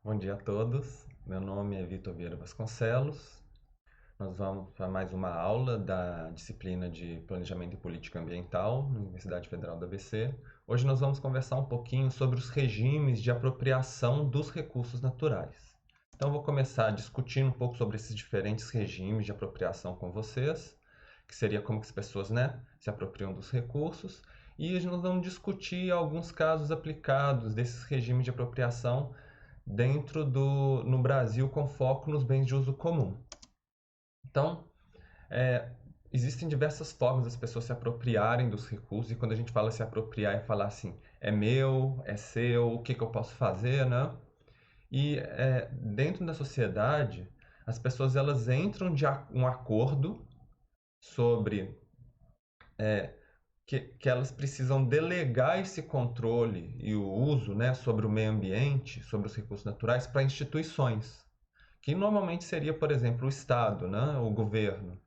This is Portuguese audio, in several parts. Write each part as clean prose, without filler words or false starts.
Bom dia a todos. Meu nome é Vitor Vieira Vasconcelos. Nós vamos para mais uma aula da disciplina de Planejamento e Política Ambiental na Universidade Federal do ABC. Hoje nós vamos conversar um pouquinho sobre os regimes de apropriação dos recursos naturais. Então eu vou começar discutindo um pouco sobre esses diferentes regimes de apropriação com vocês, que seria como que as pessoas, se apropriam dos recursos, e nós vamos discutir alguns casos aplicados desses regimes de apropriação no Brasil com foco nos bens de uso comum. Então, é, existem diversas formas das pessoas se apropriarem dos recursos, e quando a gente fala se apropriar, é falar assim, é meu, é seu, o que eu posso fazer, né? E dentro da sociedade, as pessoas elas entram de um acordo sobre que elas precisam delegar esse controle e o uso, sobre o meio ambiente, sobre os recursos naturais, para instituições, que normalmente seria, por exemplo, o Estado, né, o governo.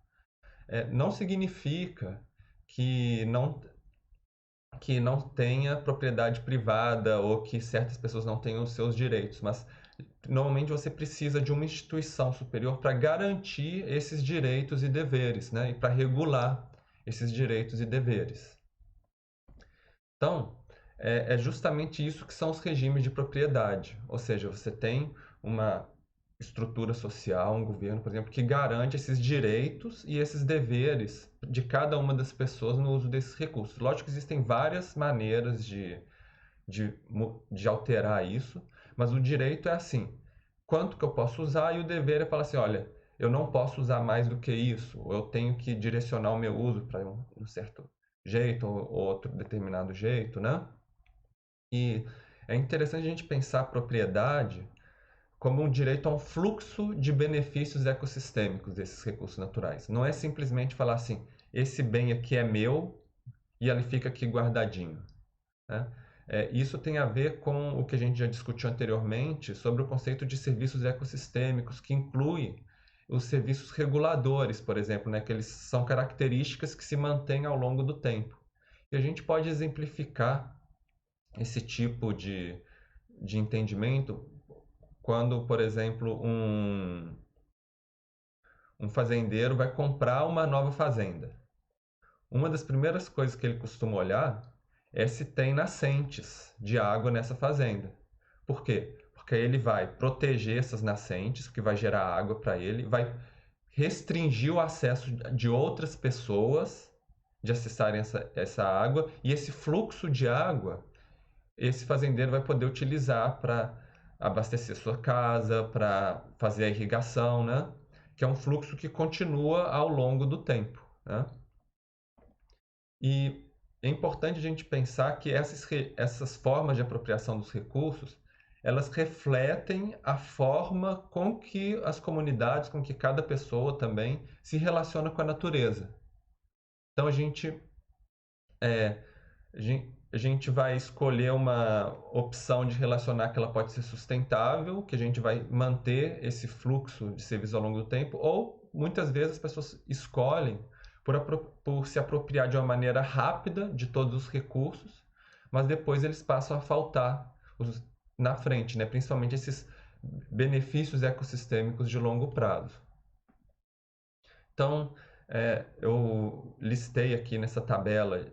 Não significa que não tenha propriedade privada ou que certas pessoas não tenham os seus direitos, mas normalmente você precisa de uma instituição superior para garantir esses direitos e deveres, né, e para regular esses direitos e deveres. Então, é justamente isso que são os regimes de propriedade. Ou seja, você tem uma estrutura social, um governo, por exemplo, que garante esses direitos e esses deveres de cada uma das pessoas no uso desses recursos. Lógico que existem várias maneiras de alterar isso, mas o direito é assim, quanto que eu posso usar, e o dever é falar assim, olha, eu não posso usar mais do que isso, ou eu tenho que direcionar o meu uso para um certo jeito ou outro determinado jeito, né? E é interessante a gente pensar a propriedade como um direito a um fluxo de benefícios ecossistêmicos desses recursos naturais. Não é simplesmente falar assim, esse bem aqui é meu e ele fica aqui guardadinho, né? Isso tem a ver com o que a gente já discutiu anteriormente sobre o conceito de serviços ecossistêmicos, que inclui os serviços reguladores, por exemplo, né, que eles são características que se mantêm ao longo do tempo. E a gente pode exemplificar esse tipo de entendimento quando, por exemplo, um fazendeiro vai comprar uma nova fazenda. Uma das primeiras coisas que ele costuma olhar é se tem nascentes de água nessa fazenda. Por quê? Porque aí ele vai proteger essas nascentes, que vai gerar água para ele, vai restringir o acesso de outras pessoas de acessarem essa água, e esse fluxo de água, esse fazendeiro vai poder utilizar para abastecer sua casa, para fazer a irrigação, né? Que é um fluxo que continua ao longo do tempo, né? E é importante a gente pensar que essas formas de apropriação dos recursos, elas refletem a forma com que as comunidades, com que cada pessoa também se relaciona com a natureza. Então é, a gente vai escolher uma opção de relacionar que ela pode ser sustentável, que a gente vai manter esse fluxo de serviço ao longo do tempo, ou muitas vezes as pessoas escolhem por se apropriar de uma maneira rápida de todos os recursos, mas depois eles passam a faltar na frente, né? Principalmente esses benefícios ecossistêmicos de longo prazo. Então, eu listei aqui nessa tabela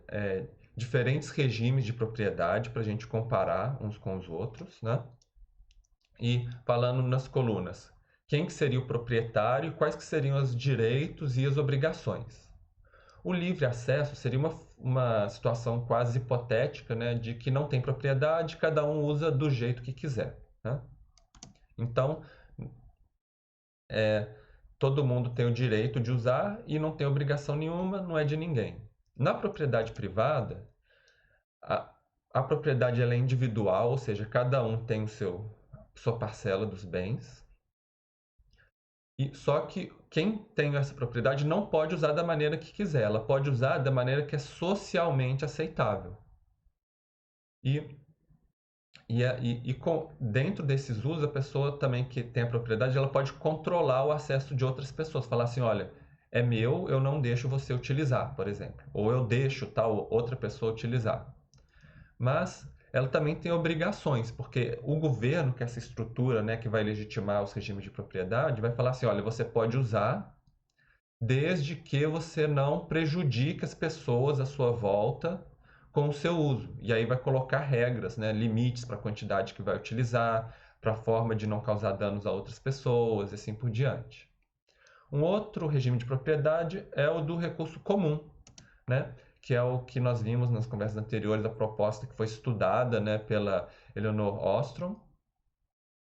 diferentes regimes de propriedade para a gente comparar uns com os outros, né? E falando nas colunas, quem que seria o proprietário e quais que seriam os direitos e as obrigações. O livre acesso seria uma situação quase hipotética, né, de que não tem propriedade, cada um usa do jeito que quiser, né? Então, todo mundo tem o direito de usar e não tem obrigação nenhuma, não é de ninguém. Na propriedade privada, a, a propriedade ela é individual, ou seja, cada um tem sua parcela dos bens. E só que quem tem essa propriedade não pode usar da maneira que quiser, ela pode usar da maneira que é socialmente aceitável. E dentro desses usos, a pessoa também que tem a propriedade, ela pode controlar o acesso de outras pessoas. Falar assim, olha, é meu, eu não deixo você utilizar, por exemplo. Ou eu deixo tal outra pessoa utilizar. Mas ela também tem obrigações, porque o governo, que é essa estrutura, né, que vai legitimar os regimes de propriedade, vai falar assim, olha, você pode usar desde que você não prejudique as pessoas à sua volta com o seu uso. E aí vai colocar regras, né, limites para a quantidade que vai utilizar, para a forma de não causar danos a outras pessoas e assim por diante. Um outro regime de propriedade é o do recurso comum, né? Que é o que nós vimos nas conversas anteriores, a proposta que foi estudada, né, pela Elinor Ostrom.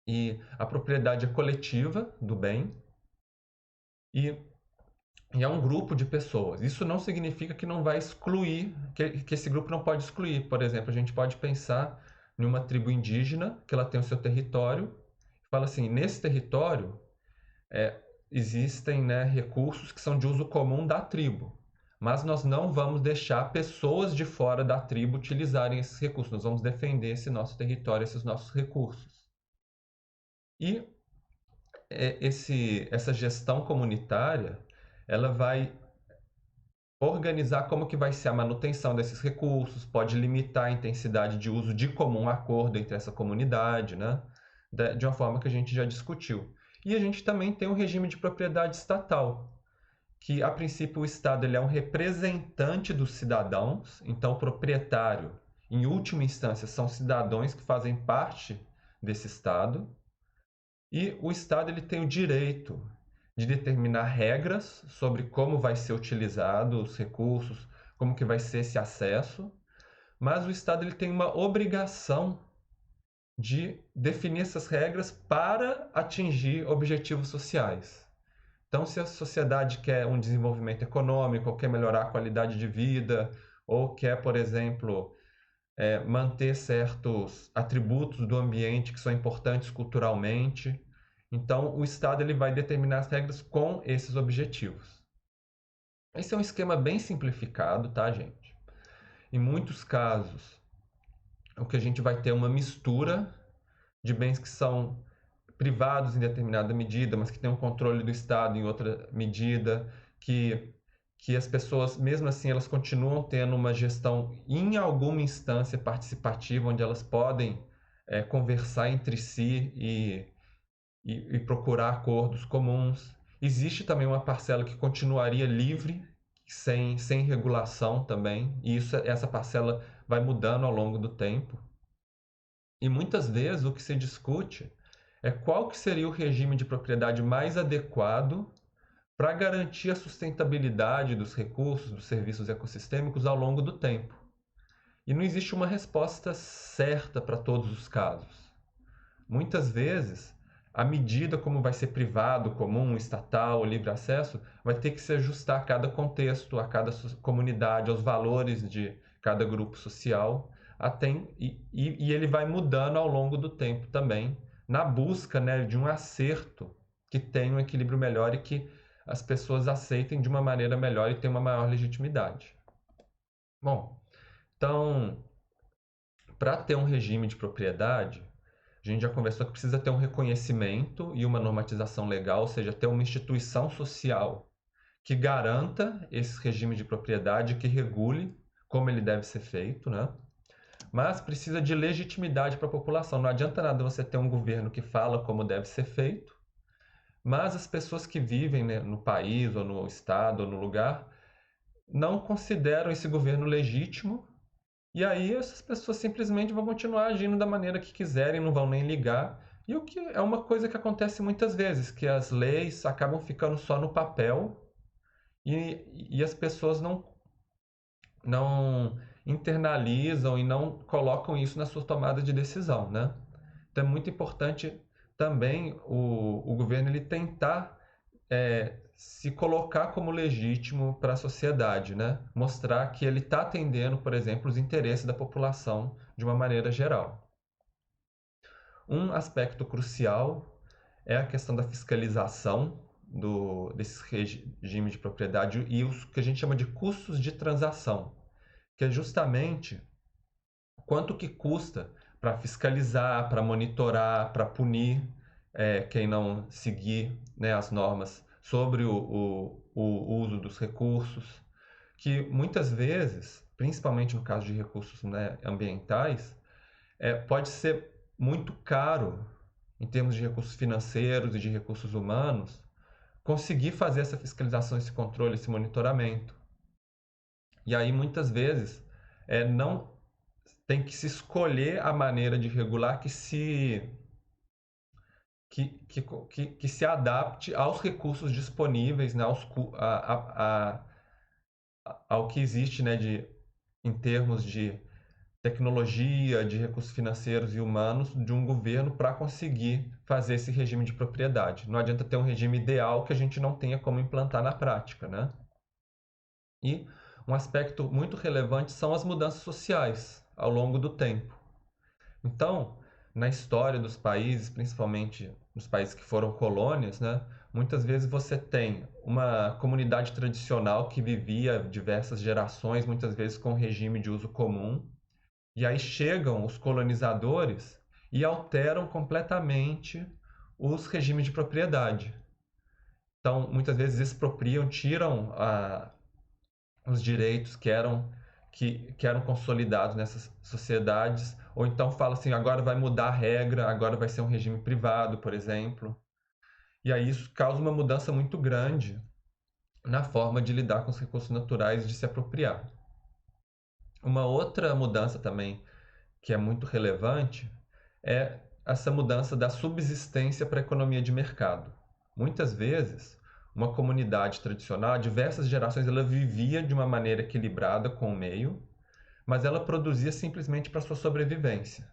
E a propriedade é coletiva do bem e, e é um grupo de pessoas. Isso não significa que não vai excluir, que esse grupo não pode excluir. Por exemplo, a gente pode pensar em uma tribo indígena que ela tem o seu território, fala assim, nesse território é, existem, né, recursos que são de uso comum da tribo, mas nós não vamos deixar pessoas de fora da tribo utilizarem esses recursos. Nós vamos defender esse nosso território, esses nossos recursos. E essa gestão comunitária, ela vai organizar como que vai ser a manutenção desses recursos, pode limitar a intensidade de uso de comum acordo entre essa comunidade, né? De uma forma que a gente já discutiu. E a gente também tem um regime de propriedade estatal, que a princípio o Estado ele é um representante dos cidadãos, então o proprietário, em última instância, são cidadãos que fazem parte desse Estado, e o Estado ele tem o direito de determinar regras sobre como vai ser utilizado os recursos, como que vai ser esse acesso, mas o Estado ele tem uma obrigação de definir essas regras para atingir objetivos sociais. Então, se a sociedade quer um desenvolvimento econômico, ou quer melhorar a qualidade de vida, ou quer, por exemplo, manter certos atributos do ambiente que são importantes culturalmente, então o Estado ele vai determinar as regras com esses objetivos. Esse é um esquema bem simplificado, tá, gente? Em muitos casos, o que a gente vai ter é uma mistura de bens que são privados em determinada medida, mas que tem um controle do Estado em outra medida, que as pessoas, mesmo assim, elas continuam tendo uma gestão em alguma instância participativa, onde elas podem conversar entre si e procurar acordos comuns. Existe também uma parcela que continuaria livre, sem regulação também, e essa parcela vai mudando ao longo do tempo. E muitas vezes o que se discute é qual que seria o regime de propriedade mais adequado para garantir a sustentabilidade dos recursos, dos serviços ecossistêmicos ao longo do tempo. E não existe uma resposta certa para todos os casos. Muitas vezes, a medida como vai ser privado, comum, estatal, livre acesso, vai ter que se ajustar a cada contexto, a cada comunidade, aos valores de cada grupo social, e ele vai mudando ao longo do tempo também, na busca, né, de um acerto que tenha um equilíbrio melhor e que as pessoas aceitem de uma maneira melhor e tenham uma maior legitimidade. Bom, então, para ter um regime de propriedade, a gente já conversou que precisa ter um reconhecimento e uma normatização legal, ou seja, ter uma instituição social que garanta esse regime de propriedade, que regule como ele deve ser feito, né? Mas precisa de legitimidade para a população. Não adianta nada você ter um governo que fala como deve ser feito, mas as pessoas que vivem, né, no país, ou no estado, ou no lugar, não consideram esse governo legítimo, e aí essas pessoas simplesmente vão continuar agindo da maneira que quiserem, não vão nem ligar. E o que é uma coisa que acontece muitas vezes, que as leis acabam ficando só no papel e as pessoas não internalizam e não colocam isso na sua tomada de decisão, né? Então é muito importante também o governo ele tentar se colocar como legítimo para a sociedade, né? Mostrar que ele está atendendo, por exemplo, os interesses da população de uma maneira geral. Um aspecto crucial é a questão da fiscalização desse regime de propriedade e os que a gente chama de custos de transação, que é justamente quanto que custa para fiscalizar, para monitorar, para punir quem não seguir, né, as normas sobre o uso dos recursos, que muitas vezes, principalmente no caso de recursos, né, ambientais, pode ser muito caro, em termos de recursos financeiros e de recursos humanos, conseguir fazer essa fiscalização, esse controle, esse monitoramento. E aí, muitas vezes, não tem que se escolher a maneira de regular que se adapte aos recursos disponíveis, né, ao que existe, né, em termos de tecnologia, de recursos financeiros e humanos de um governo para conseguir fazer esse regime de propriedade. Não adianta ter um regime ideal que a gente não tenha como implantar na prática, né? E um aspecto muito relevante são as mudanças sociais ao longo do tempo. Então, na história dos países, principalmente nos países que foram colônias, né, muitas vezes você tem uma comunidade tradicional que vivia diversas gerações, muitas vezes com regime de uso comum, e aí chegam os colonizadores e alteram completamente os regimes de propriedade. Então, muitas vezes expropriam, tiram os direitos que eram consolidados nessas sociedades, ou então fala assim, agora vai mudar a regra, agora vai ser um regime privado, por exemplo. E aí isso causa uma mudança muito grande na forma de lidar com os recursos naturais e de se apropriar. Uma outra mudança também que é muito relevante é essa mudança da subsistência para a economia de mercado. Muitas vezes, uma comunidade tradicional, há diversas gerações, ela vivia de uma maneira equilibrada com o meio, mas ela produzia simplesmente para sua sobrevivência.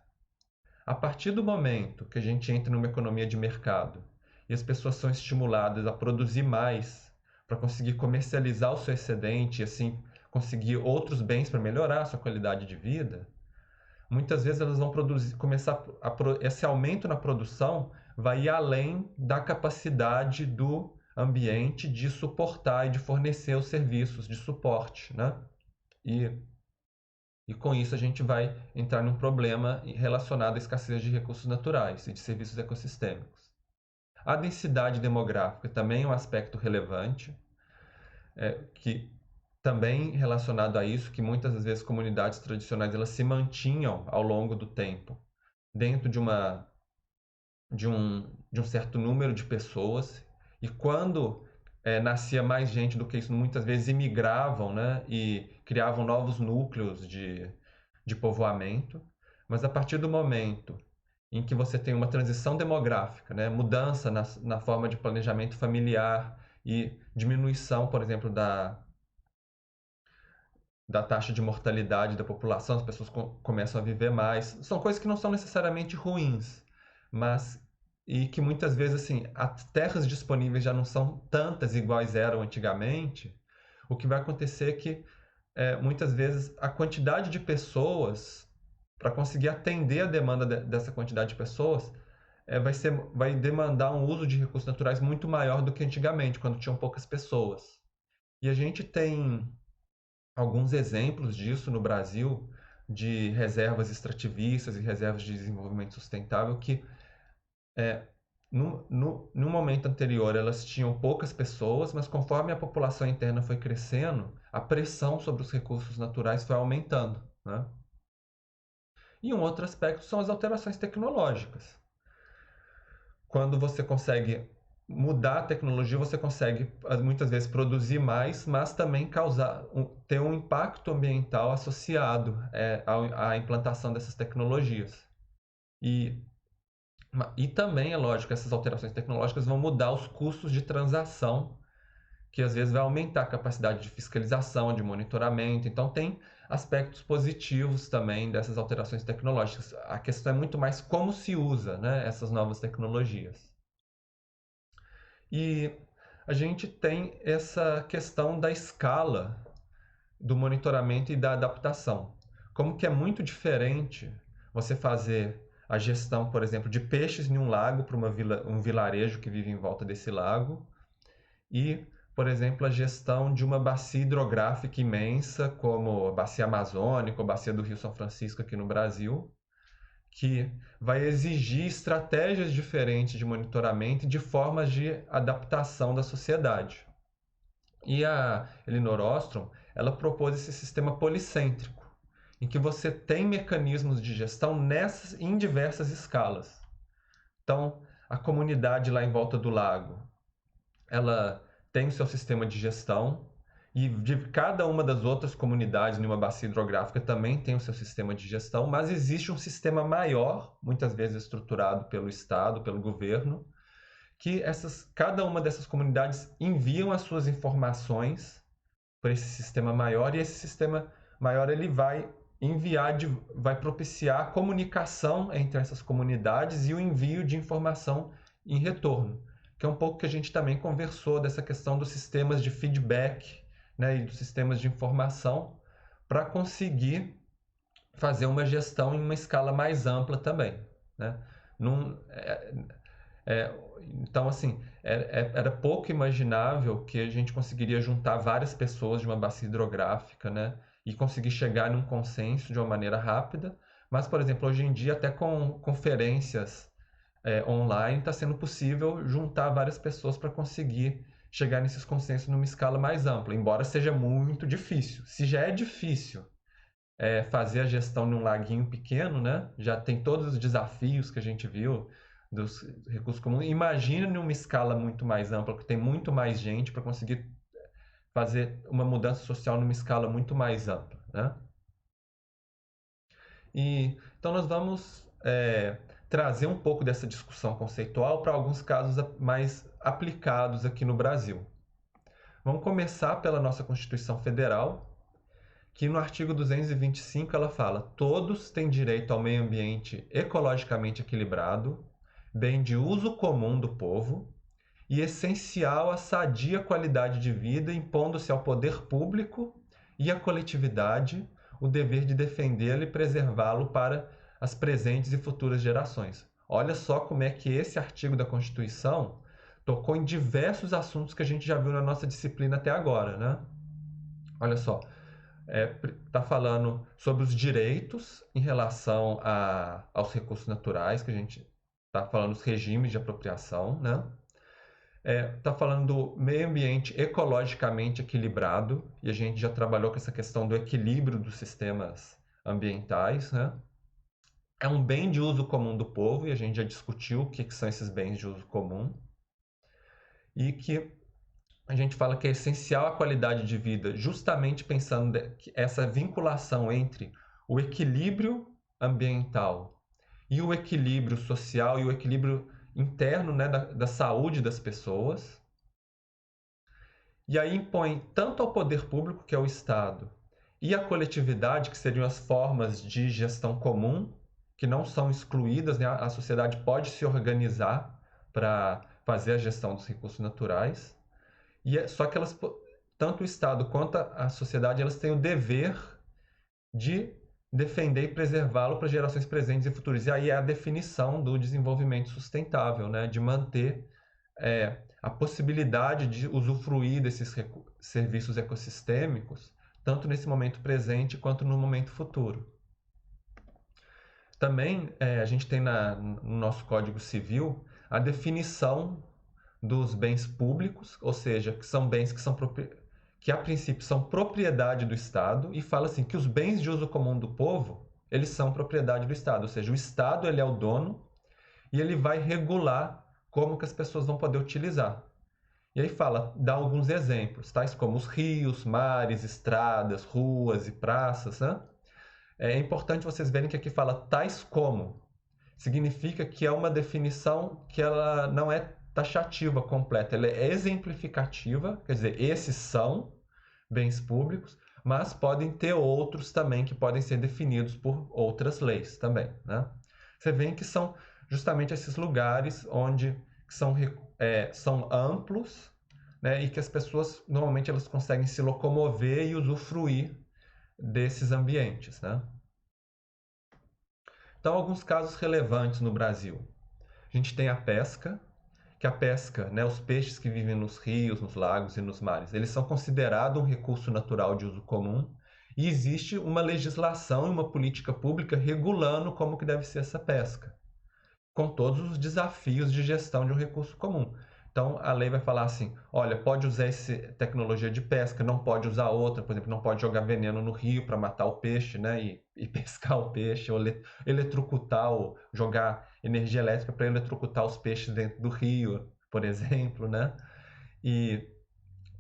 A partir do momento que a gente entra numa economia de mercado e as pessoas são estimuladas a produzir mais para conseguir comercializar o seu excedente e assim conseguir outros bens para melhorar a sua qualidade de vida, muitas vezes elas vão esse aumento na produção vai ir além da capacidade do ambiente de suportar e de fornecer os serviços de suporte, né? E, e com isso a gente vai entrar num problema relacionado à escassez de recursos naturais e de serviços ecossistêmicos. A densidade demográfica também é um aspecto relevante, que também relacionado a isso, que muitas das vezes comunidades tradicionais elas se mantinham ao longo do tempo dentro de um certo número de pessoas, e quando nascia mais gente do que isso, muitas vezes imigravam, né, e criavam novos núcleos de povoamento, mas a partir do momento em que você tem uma transição demográfica, né, mudança na forma de planejamento familiar e diminuição, por exemplo, da taxa de mortalidade da população, as pessoas começam a viver mais. São coisas que não são necessariamente ruins, mas e que muitas vezes assim, as terras disponíveis já não são tantas iguais eram antigamente. O que vai acontecer é que muitas vezes a quantidade de pessoas para conseguir atender a demanda dessa quantidade de pessoas vai demandar um uso de recursos naturais muito maior do que antigamente, quando tinham poucas pessoas. E a gente tem alguns exemplos disso no Brasil, de reservas extrativistas e reservas de desenvolvimento sustentável que, no momento anterior, elas tinham poucas pessoas, mas conforme a população interna foi crescendo, a pressão sobre os recursos naturais foi aumentando, né? E um outro aspecto são as alterações tecnológicas. Quando você consegue mudar a tecnologia, você consegue muitas vezes produzir mais, mas também ter um impacto ambiental associado à implantação dessas tecnologias. E, e também, é lógico, essas alterações tecnológicas vão mudar os custos de transação, que às vezes vai aumentar a capacidade de fiscalização, de monitoramento. Então, tem aspectos positivos também dessas alterações tecnológicas. A questão é muito mais como se usa, né, essas novas tecnologias. E a gente tem essa questão da escala do monitoramento e da adaptação. Como que é muito diferente você fazer a gestão, por exemplo, de peixes em um lago para um vilarejo que vive em volta desse lago e, por exemplo, a gestão de uma bacia hidrográfica imensa, como a Bacia Amazônica ou a Bacia do Rio São Francisco aqui no Brasil, que vai exigir estratégias diferentes de monitoramento e de formas de adaptação da sociedade. E a Elinor Ostrom, ela propôs esse sistema policêntrico, em que você tem mecanismos de gestão em diversas escalas. Então, a comunidade lá em volta do lago, ela tem o seu sistema de gestão, e de cada uma das outras comunidades numa bacia hidrográfica também tem o seu sistema de gestão, mas existe um sistema maior, muitas vezes estruturado pelo Estado, pelo governo, que cada uma dessas comunidades enviam as suas informações para esse sistema maior, e esse sistema maior ele vai vai propiciar a comunicação entre essas comunidades e o envio de informação em retorno, que é um pouco que a gente também conversou dessa questão dos sistemas de feedback, né, e dos sistemas de informação, para conseguir fazer uma gestão em uma escala mais ampla também, né? Num, então, assim, era pouco imaginável que a gente conseguiria juntar várias pessoas de uma bacia hidrográfica, né, e conseguir chegar num consenso de uma maneira rápida. Mas, por exemplo, hoje em dia, até com conferências online, está sendo possível juntar várias pessoas para conseguir chegar nesses consensos numa escala mais ampla, embora seja muito difícil. Se já é difícil fazer a gestão num laguinho pequeno, né, já tem todos os desafios que a gente viu dos recursos comuns. Imagina numa escala muito mais ampla, que tem muito mais gente para conseguir fazer uma mudança social numa escala muito mais ampla, né? Então nós vamos trazer um pouco dessa discussão conceitual para alguns casos mais aplicados aqui no Brasil. Vamos começar pela nossa Constituição Federal, que no artigo 225 ela fala: todos têm direito ao meio ambiente ecologicamente equilibrado, bem de uso comum do povo e essencial à sadia qualidade de vida, impondo-se ao poder público e à coletividade o dever de defendê-lo e preservá-lo para as presentes e futuras gerações. Olha só como é que esse artigo da Constituição tocou em diversos assuntos que a gente já viu na nossa disciplina até agora, né? Olha só, está falando sobre os direitos em relação aos recursos naturais, que a gente está falando dos regimes de apropriação, né? Está falando do meio ambiente ecologicamente equilibrado, e a gente já trabalhou com essa questão do equilíbrio dos sistemas ambientais, né? É um bem de uso comum do povo, e a gente já discutiu o que são esses bens de uso comum, e que a gente fala que é essencial a qualidade de vida, justamente pensando essa vinculação entre o equilíbrio ambiental e o equilíbrio social e o equilíbrio interno, né, da saúde das pessoas. E aí impõe tanto ao poder público, que é o Estado, e à coletividade, que seriam as formas de gestão comum, que não são excluídas, né? A sociedade pode se organizar para fazer a gestão dos recursos naturais. Só que tanto o Estado quanto a sociedade, elas têm o dever de defender e preservá-lo para gerações presentes e futuras. E aí é a definição do desenvolvimento sustentável, né? De manter a possibilidade de usufruir desses serviços ecossistêmicos, tanto nesse momento presente quanto no momento futuro. Também a gente tem no nosso Código Civil a definição dos bens públicos, ou seja, que são bens que a princípio são propriedade do Estado, e fala assim que os bens de uso comum do povo, eles são propriedade do Estado, ou seja, o Estado ele é o dono e ele vai regular como que as pessoas vão poder utilizar. E aí dá alguns exemplos, tais como os rios, mares, estradas, ruas e praças, né? É importante vocês verem que aqui fala tais como. Significa que é uma definição que ela não é taxativa completa, ela é exemplificativa, quer dizer, esses são bens públicos, mas podem ter outros também que podem ser definidos por outras leis também, né? Você vê que são justamente esses lugares onde são amplos, né, e que as pessoas normalmente elas conseguem se locomover e usufruir desses ambientes, né? Então, alguns casos relevantes no Brasil. A gente tem a pesca, que a pesca, né, os peixes que vivem nos rios, nos lagos e nos mares, eles são considerados um recurso natural de uso comum, e existe uma legislação e uma política pública regulando como que deve ser essa pesca, com todos os desafios de gestão de um recurso comum. Então, a lei vai falar assim, olha, pode usar essa tecnologia de pesca, não pode usar outra, por exemplo, não pode jogar veneno no rio para matar o peixe, né, e pescar o peixe, ou eletrocutar, ou jogar energia elétrica para eletrocutar os peixes dentro do rio, por exemplo, né? E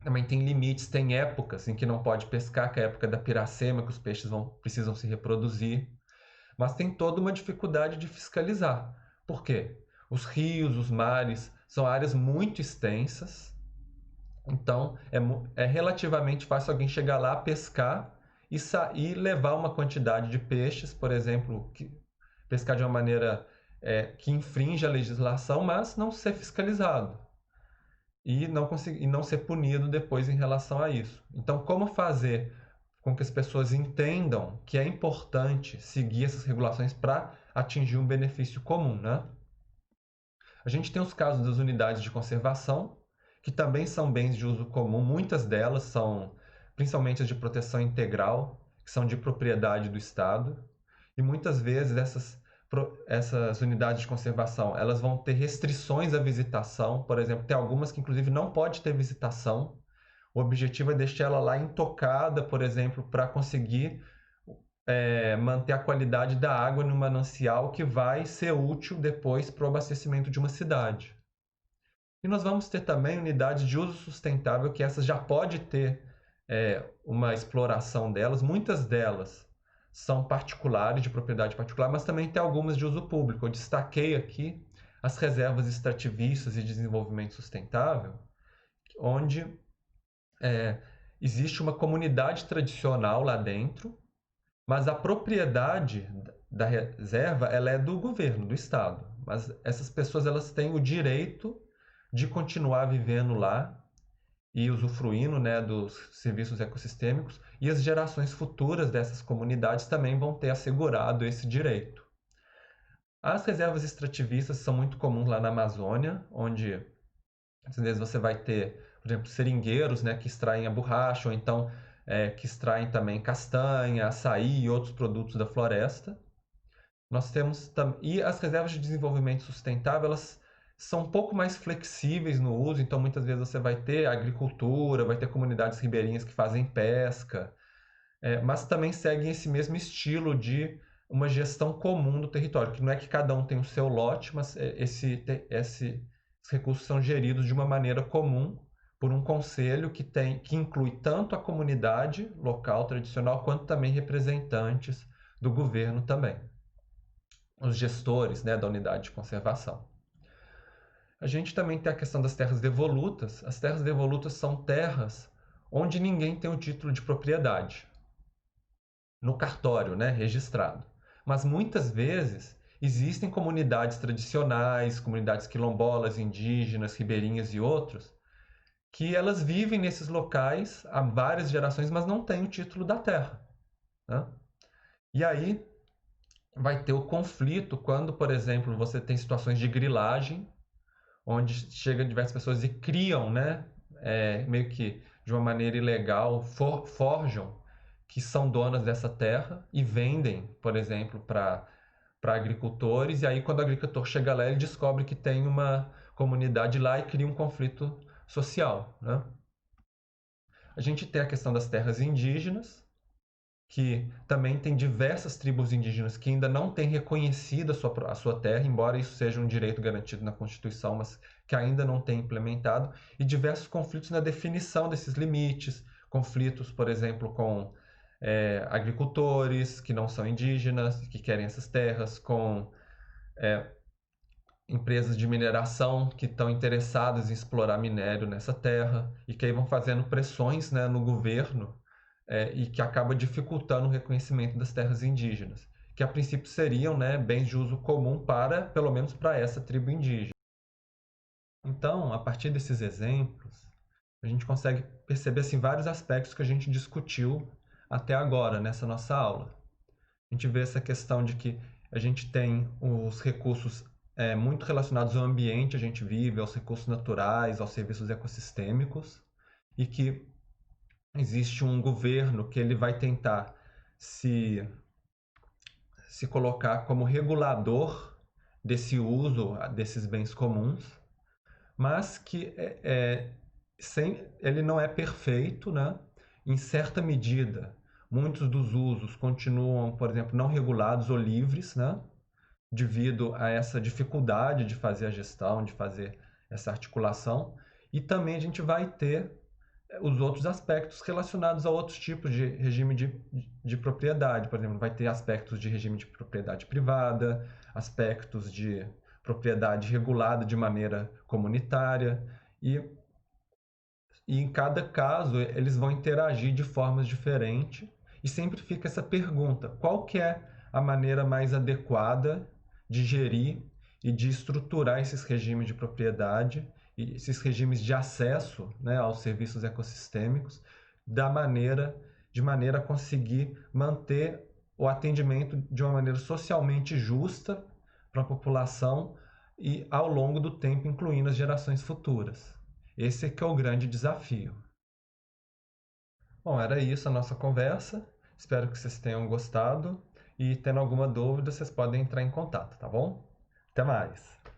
também tem limites, tem épocas em que não pode pescar, que é a época da piracema, que os peixes precisam se reproduzir. Mas tem toda uma dificuldade de fiscalizar. Por quê? Os rios, os mares, são áreas muito extensas, então é relativamente fácil alguém chegar lá, pescar e sair levar uma quantidade de peixes, por exemplo, pescar de uma maneira que infringe a legislação, mas não ser fiscalizado e não ser punido depois em relação a isso. Então, como fazer com que as pessoas entendam que é importante seguir essas regulações para atingir um benefício comum, né? A gente tem os casos das unidades de conservação, que também são bens de uso comum. Muitas delas são, principalmente as de proteção integral, que são de propriedade do Estado. E muitas vezes essas unidades de conservação, elas vão ter restrições à visitação. Por exemplo, tem algumas que inclusive não pode ter visitação. O objetivo é deixar ela lá intocada, por exemplo, para conseguir manter a qualidade da água no manancial que vai ser útil depois para o abastecimento de uma cidade. E nós vamos ter também unidades de uso sustentável, que essas já pode ter uma exploração delas. Muitas delas são particulares, de propriedade particular, mas também tem algumas de uso público. Eu destaquei aqui as reservas extrativistas e desenvolvimento sustentável, onde existe uma comunidade tradicional lá dentro, mas a propriedade da reserva ela é do governo, do estado. Mas essas pessoas elas têm o direito de continuar vivendo lá e usufruindo, né, dos serviços ecossistêmicos, e as gerações futuras dessas comunidades também vão ter assegurado esse direito. As reservas extrativistas são muito comuns lá na Amazônia, onde às vezes você vai ter, por exemplo, seringueiros, né, que extraem a borracha, ou então que extraem também castanha, açaí e outros produtos da floresta. Nós temos e as reservas de desenvolvimento sustentável, elas são um pouco mais flexíveis no uso, então muitas vezes você vai ter agricultura, vai ter comunidades ribeirinhas que fazem pesca, mas também seguem esse mesmo estilo de uma gestão comum do território, que não é que cada um tem o seu lote, mas esses recursos são geridos de uma maneira comum por um conselho que inclui tanto a comunidade local tradicional quanto também representantes do governo também, os gestores, né, da unidade de conservação. A gente também tem a questão das terras devolutas. As terras devolutas são terras onde ninguém tem o título de propriedade no cartório, né, registrado. Mas muitas vezes existem comunidades tradicionais, comunidades quilombolas, indígenas, ribeirinhas e outros, que elas vivem nesses locais há várias gerações, mas não têm o título da terra, né? E aí vai ter o conflito quando, por exemplo, você tem situações de grilagem, onde chegam diversas pessoas e criam, né, meio que de uma maneira ilegal, forjam que são donas dessa terra e vendem, por exemplo, para agricultores. E aí, quando o agricultor chega lá, ele descobre que tem uma comunidade lá e cria um conflito social, né? A gente tem a questão das terras indígenas, que também tem diversas tribos indígenas que ainda não têm reconhecido a sua terra, embora isso seja um direito garantido na Constituição, mas que ainda não tem implementado, e diversos conflitos na definição desses limites, conflitos, por exemplo, com agricultores que não são indígenas, que querem essas terras, com empresas de mineração que estão interessadas em explorar minério nessa terra, e que aí vão fazendo pressões, né, no governo e que acaba dificultando o reconhecimento das terras indígenas, que a princípio seriam, né, bens de uso comum para, pelo menos para essa tribo indígena. Então, a partir desses exemplos, a gente consegue perceber assim, vários aspectos que a gente discutiu até agora nessa nossa aula. A gente vê essa questão de que a gente tem os recursos muito relacionados ao ambiente, a gente vive, aos recursos naturais, aos serviços ecossistêmicos, e que existe um governo que ele vai tentar se colocar como regulador desse uso desses bens comuns, mas que ele não é perfeito, né? Em certa medida. Muitos dos usos continuam, por exemplo, não regulados ou livres, né? Devido a essa dificuldade de fazer a gestão, de fazer essa articulação. E também a gente vai ter os outros aspectos relacionados a outros tipos de regime de propriedade. Por exemplo, vai ter aspectos de regime de propriedade privada, aspectos de propriedade regulada de maneira comunitária, e em cada caso eles vão interagir de formas diferentes, e sempre fica essa pergunta: qual que é a maneira mais adequada de gerir e de estruturar esses regimes de propriedade e esses regimes de acesso, né, aos serviços ecossistêmicos, de maneira a conseguir manter o atendimento de uma maneira socialmente justa para a população e ao longo do tempo, incluindo as gerações futuras. Esse é que é o grande desafio. Bom, era isso a nossa conversa. Espero que vocês tenham gostado e tendo alguma dúvida, vocês podem entrar em contato, tá bom? Até mais!